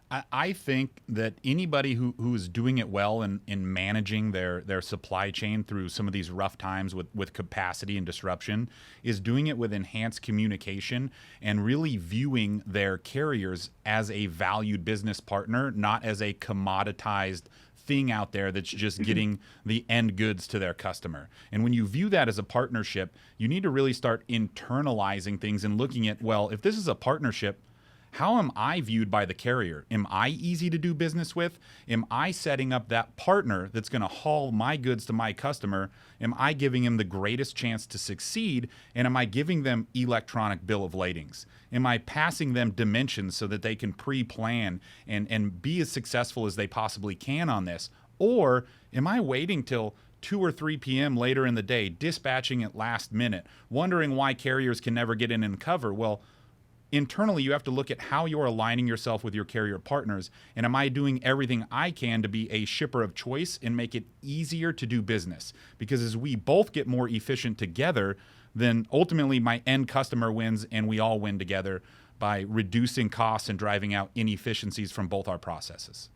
I think that anybody who is doing it well in managing their supply chain through some of these rough times with capacity and disruption is doing it with enhanced communication and really viewing their carriers as a valued business partner, not as a commoditized thing out there that's just getting the end goods to their customer. And when you view that as a partnership, you need to really start internalizing things and looking at, well, if this is a partnership, how am I viewed by the carrier? Am I easy to do business with? Am I setting up that partner that's going to haul my goods to my customer? Am I giving him the greatest chance to succeed? And am I giving them electronic bill of ladings? Am I passing them dimensions so that they can pre-plan and be as successful as they possibly can on this? Or am I waiting till 2 or 3 p.m. later in the day, dispatching at last minute, wondering why carriers can never get in and cover? Well, internally, you have to look at how you're aligning yourself with your carrier partners. And am I doing everything I can to be a shipper of choice and make it easier to do business? Because as we both get more efficient together, then ultimately my end customer wins and we all win together by reducing costs and driving out inefficiencies from both our processes.